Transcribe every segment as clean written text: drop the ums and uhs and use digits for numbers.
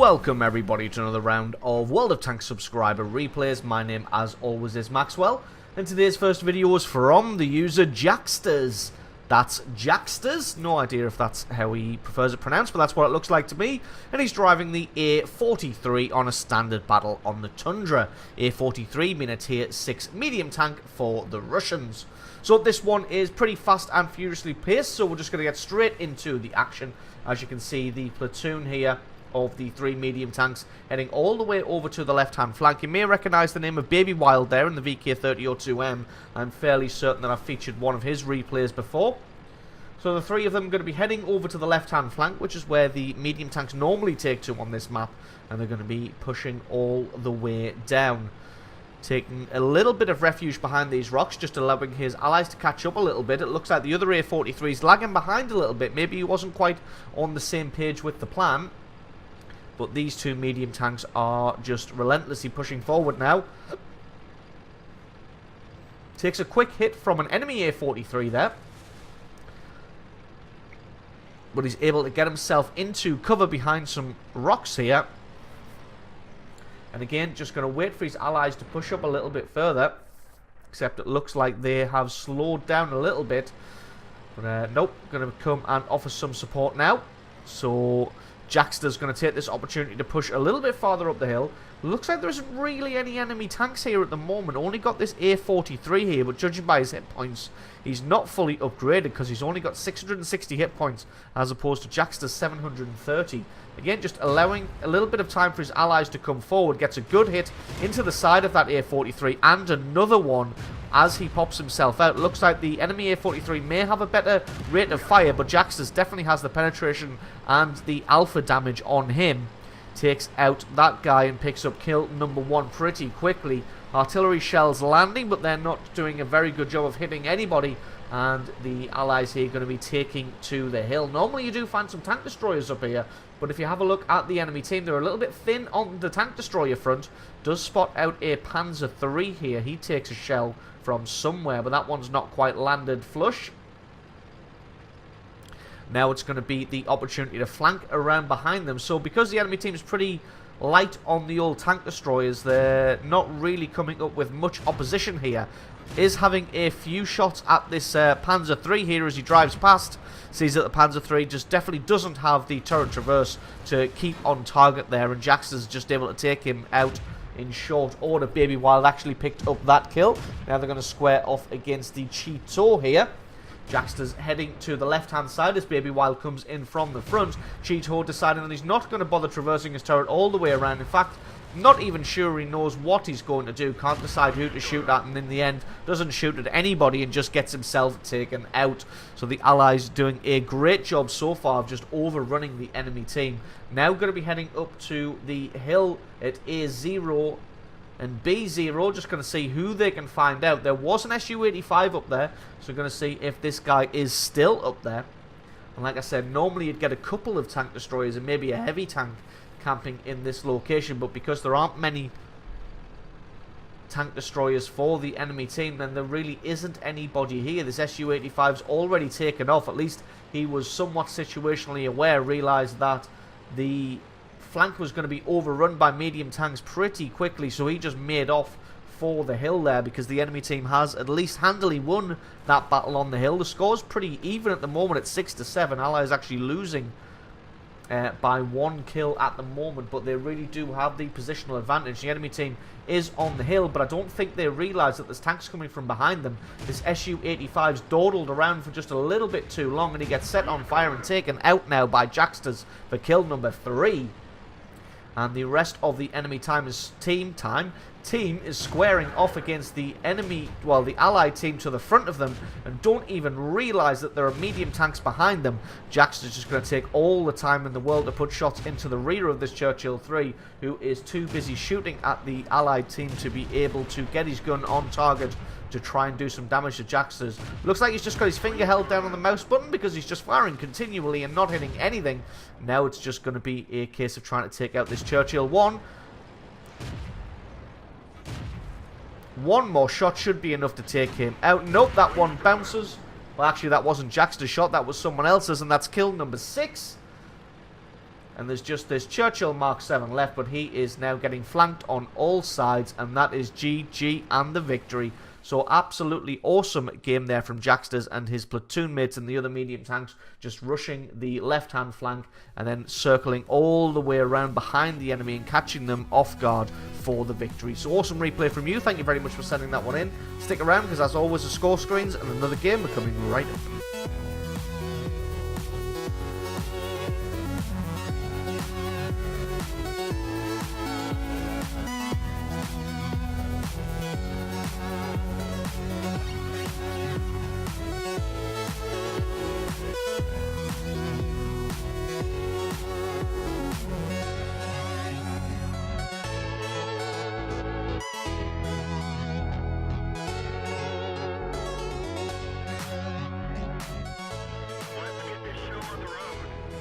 Welcome everybody to another round of World of Tanks subscriber replays. My name as always is Maxwell, and today's first video is from the user Jacksters. That's Jacksters, no idea if that's how he prefers it pronounced, but that's what it looks like to me. And he's driving the A43 on a standard battle on the Tundra. A43 being a tier 6 medium tank for the Russians. So this one is pretty fast and furiously paced, so we're just going to get straight into the action. As you can see, the platoon here of the 3 medium tanks heading all the way over to the left hand flank. You may recognise the name of Baby Wild there in the VK3002M. I'm fairly certain that I've featured one of his replays before. So the 3 of them are going to be heading over to the left hand flank, which is where the medium tanks normally take to on this map, and they're going to be pushing all the way down, taking a little bit of refuge behind these rocks, just allowing his allies to catch up a little bit. It looks like the other A43 is lagging behind a little bit. Maybe he wasn't quite on the same page with the plan. But these 2 medium tanks are just relentlessly pushing forward now. Takes a quick hit from an enemy A43 there. But he's able to get himself into cover behind some rocks here. And again, just going to wait for his allies to push up a little bit further. Except it looks like they have slowed down a little bit. But nope, going to come and offer some support now. So Jackster's going to take this opportunity to push a little bit farther up the hill. Looks like there isn't really any enemy tanks here at the moment. Only got this A43 here, but judging by his hit points, he's not fully upgraded because he's only got 660 hit points as opposed to Jackster's 730. Again, just allowing a little bit of time for his allies to come forward. Gets a good hit into the side of that A43 and another one as he pops himself out. Looks like the enemy A43 may have a better rate of fire, but Jacksters definitely has the penetration and the alpha damage on him. Takes out that guy and picks up kill number 1 pretty quickly. Artillery shells landing, but they're not doing a very good job of hitting anybody. And the allies here are going to be taking to the hill. Normally you do find some tank destroyers up here, but if you have a look at the enemy team, they're a little bit thin on the tank destroyer front. Does spot out a Panzer III here. He takes a shell from somewhere, but that one's not quite landed flush. Now it's going to be the opportunity to flank around behind them. So because the enemy team is pretty light on the old tank destroyers, they're not really coming up with much opposition here. Is having a few shots at this Panzer III here as he drives past. Sees that the Panzer III just definitely doesn't have the turret traverse to keep on target there, and Jackson's just able to take him out in short order. Baby Wild actually picked up that kill. Now they're going to square off against the Cheeto here. Jackster's heading to the left-hand side as Baby Wild comes in from the front. Cheeto deciding that he's not going to bother traversing his turret all the way around. In fact, not even sure he knows what he's going to do. Can't decide who to shoot at, and in the end, doesn't shoot at anybody and just gets himself taken out. So the Allies doing a great job so far of just overrunning the enemy team. Now going to be heading up to the hill at A0 and B0, just going to see who they can find out. There was an Su-85 up there, so we're going to see if this guy is still up there. And like I said, normally you'd get a couple of tank destroyers and maybe a heavy tank camping in this location, but because there aren't many tank destroyers for the enemy team, then there really isn't anybody here. This Su-85's already taken off. At least he was somewhat situationally aware, realised that the flank was going to be overrun by medium tanks pretty quickly, so he just made off for the hill there because the enemy team has at least handily won that battle on the hill. The score's pretty even at the moment at 6-7. Allies actually losing by 1 kill at the moment, but they really do have the positional advantage. The enemy team is on the hill, but I don't think they realise that there's tanks coming from behind them. This Su-85's dawdled around for just a little bit too long, and he gets set on fire and taken out now by Jacksters for kill number 3. And the rest of the enemy team is squaring off against the enemy, well, the allied team to the front of them, and don't even realise that there are medium tanks behind them. Jackson's just going to take all the time in the world to put shots into the rear of this Churchill 3, who is too busy shooting at the allied team to be able to get his gun on target to try and do some damage to Jacksters. Looks like he's just got his finger held down on the mouse button because he's just firing continually and not hitting anything. Now it's just going to be a case of trying to take out this Churchill 1. One more shot should be enough to take him out. Nope, that one bounces. Well, actually, that wasn't Jackster's shot. That was someone else's, and that's kill number 6. and there's just this Churchill Mark 7 left, but he is now getting flanked on all sides, and that is GG and the victory. So absolutely awesome game there from Jacksters and his platoon mates and the other medium tanks, just rushing the left-hand flank and then circling all the way around behind the enemy and catching them off guard for the victory. So awesome replay from you. Thank you very much for sending that one in. Stick around because as always the score screens and another game are coming right up.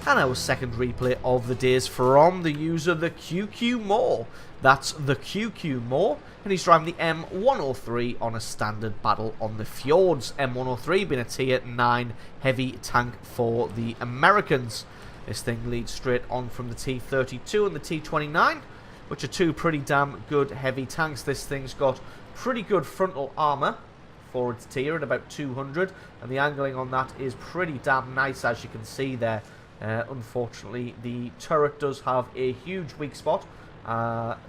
And our second replay of the day is from the user, the QQ Moore. That's the QQ Moore, and he's driving the M103 on a standard battle on the fjords. M103 being a tier 9 heavy tank for the Americans. This thing leads straight on from the T32 and the T29, which are two pretty damn good heavy tanks. This thing's got pretty good frontal armor for its tier at about 200, and the angling on that is pretty damn nice, as you can see there. Unfortunately, the turret does have a huge weak spot,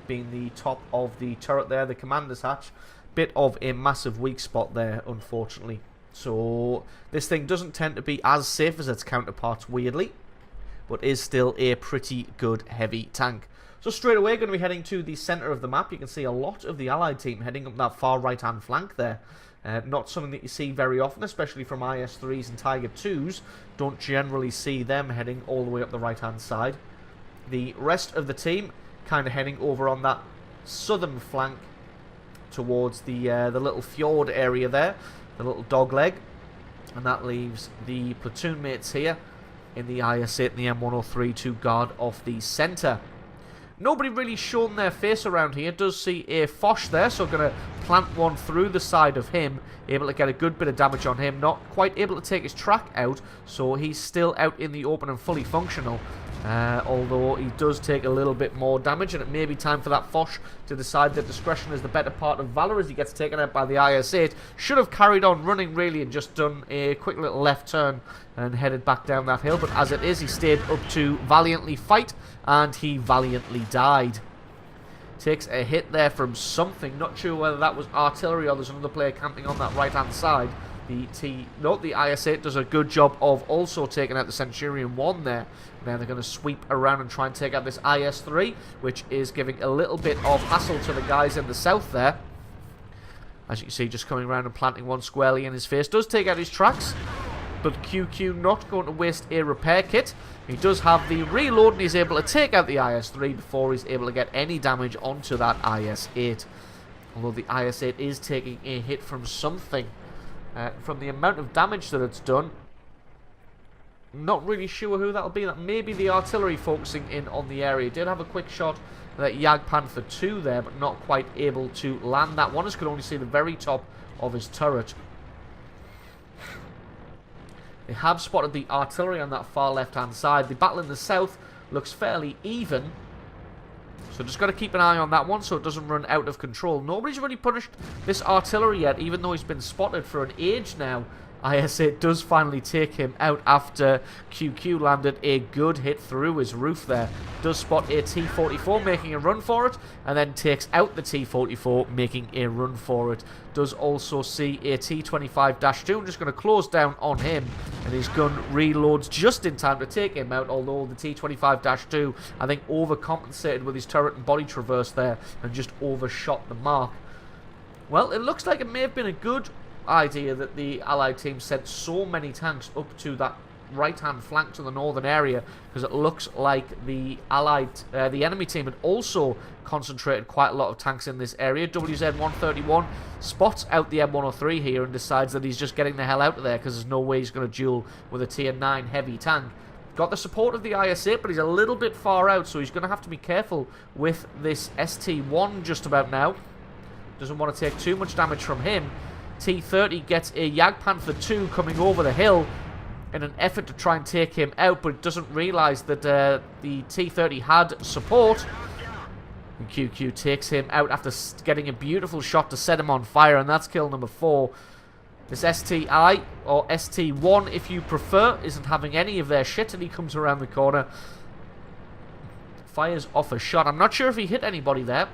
being the top of the turret there, the commander's hatch. Bit of a massive weak spot there, unfortunately. So this thing doesn't tend to be as safe as its counterparts, weirdly, but is still a pretty good heavy tank. So straight away, going to be heading to the centre of the map. You can see a lot of the Allied team heading up that far right-hand flank there. Not something that you see very often, especially from IS-3s and Tiger 2s. Don't generally see them heading all the way up the right-hand side. The rest of the team kind of heading over on that southern flank towards the little fjord area there, the little dogleg. And that leaves the platoon mates here in the IS-8 and the M103 to guard off the centre. Nobody really shown their face around here. Does see a Foch there, so going to plant one through the side of him. Able to get a good bit of damage on him. Not quite able to take his track out, so he's still out in the open and fully functional. Although he does take a little bit more damage, and it may be time for that Foch to decide that discretion is the better part of valor as he gets taken out by the IS-8. Should have carried on running really and just done a quick little left turn and headed back down that hill, but as it is, he stayed up to valiantly fight, and he valiantly died. Takes a hit there from something, not sure whether that was artillery or there's another player camping on that right hand side. The IS-8 does a good job of also taking out the Centurion 1 there. Now they're going to sweep around and try and take out this IS-3, which is giving a little bit of hassle to the guys in the south there. As you can see, just coming around and planting one squarely in his face. Does take out his tracks, but QQ not going to waste a repair kit. He does have the reload and he's able to take out the IS-3 before he's able to get any damage onto that IS-8. Although the IS-8 is taking a hit from something. From the amount of damage that it's done, not really sure who that'll be. That may be the artillery focusing in on the area. Did have a quick shot at that Jagdpanther 2 there, but not quite able to land that one, as could only see the very top of his turret. They have spotted the artillery on that far left-hand side. The battle in the south looks fairly even, so just got to keep an eye on that one so it doesn't run out of control. Nobody's really punished this artillery yet, even though he's been spotted for an age now. IS-8 does finally take him out after QQ landed a good hit through his roof there. Does spot a T-44 making a run for it, and then takes out the T-44 making a run for it. Does also see a T-25-2. I'm just going to close down on him, and his gun reloads just in time to take him out, although the T-25-2 I think overcompensated with his turret and body traverse there and just overshot the mark. Well, it looks like it may have been a good idea that the Allied team sent so many tanks up to that right-hand flank to the northern area, because it looks like the enemy team had also concentrated quite a lot of tanks in this area. WZ-131 spots out the M103 here and decides that he's just getting the hell out of there because there's no way he's going to duel with a tier 9 heavy tank. Got the support of the IS-8, but he's a little bit far out, so he's going to have to be careful with this ST-1 just about now. Doesn't want to take too much damage from him. T-30 gets a Jagdpanther 2 coming over the hill. in an effort to try and take him out, but doesn't realise that the T-30 had support. And QQ takes him out after getting a beautiful shot to set him on fire, and that's kill number 4. This STI, or ST1 if you prefer, isn't having any of their shit, and he comes around the corner. Fires off a shot. I'm not sure if he hit anybody there.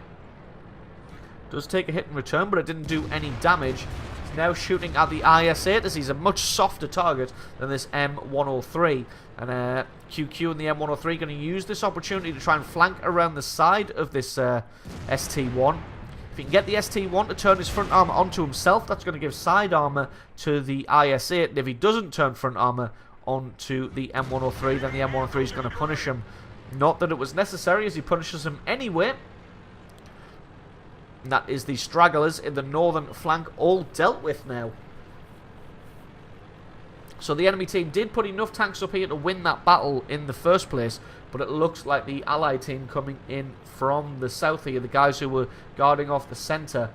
Does take a hit in return, but it didn't do any damage. He's now shooting at the IS-8 as he's a much softer target than this M103. And QQ and the M103 going to use this opportunity to try and flank around the side of this ST1. If he can get the ST1 to turn his front armor onto himself, that's going to give side armor to the IS-8. And if he doesn't turn front armor onto the M103, then the M103 is going to punish him. Not that it was necessary, as he punishes him anyway. And that is the stragglers in the northern flank all dealt with now. So the enemy team did put enough tanks up here to win that battle in the first place, but it looks like the Allied team coming in from the south here, the guys who were guarding off the centre,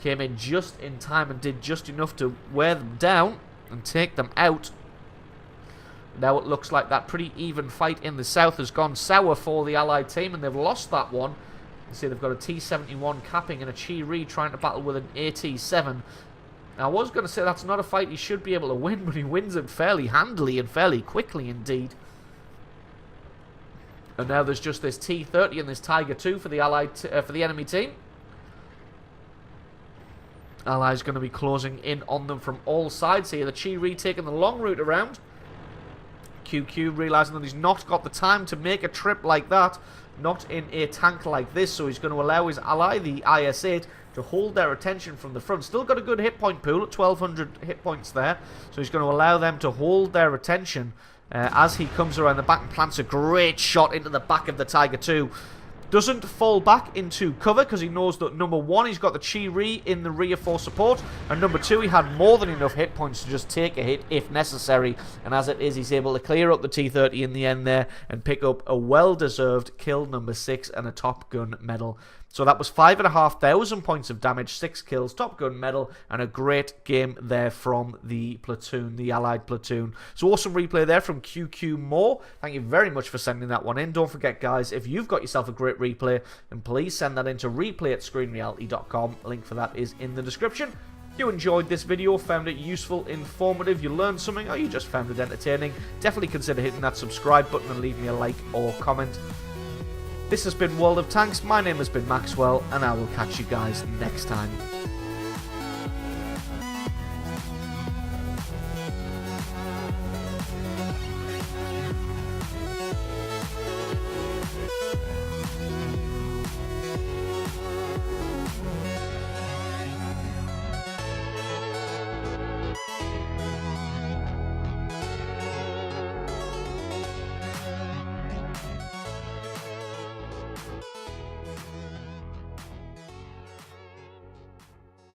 came in just in time and did just enough to wear them down and take them out. Now it looks like that pretty even fight in the south has gone sour for the Allied team, and they've lost that one. You see they've got a T-71 capping and a Chi-Ri trying to battle with an AT-7. Now, I was going to say that's not a fight he should be able to win, but he wins it fairly handily and fairly quickly indeed. And now there's just this T-30 and this Tiger II for the for the enemy team. Allies going to be closing in on them from all sides here. The Chi-Ri taking the long route around. QQ realising that he's not got the time to make a trip like that, not in a tank like this, so he's going to allow his ally, the IS-8, to hold their attention from the front. Still got a good hit point pool at 1,200 hit points there, so he's going to allow them to hold their attention as he comes around the back and plants a great shot into the back of the Tiger II. Doesn't fall back into cover because he knows that number 1, he's got the Chi-Ri in the rear for support, and number 2, he had more than enough hit points to just take a hit if necessary, and as it is, he's able to clear up the T-30 in the end there and pick up a well-deserved kill number 6 and a Top Gun medal. So that was 5,500 points of damage, 6 kills, Top Gun medal, and a great game there from the platoon, the Allied platoon. So awesome replay there from QQ Moore. Thank you very much for sending that one in. Don't forget, guys, if you've got yourself a great replay, then please send that in to replay@screenreality.com. Link for that is in the description. If you enjoyed this video, found it useful, informative, you learned something, or you just found it entertaining, definitely consider hitting that subscribe button and leave me a like or comment. This has been World of Tanks. My name has been Maxwell, and I will catch you guys next time.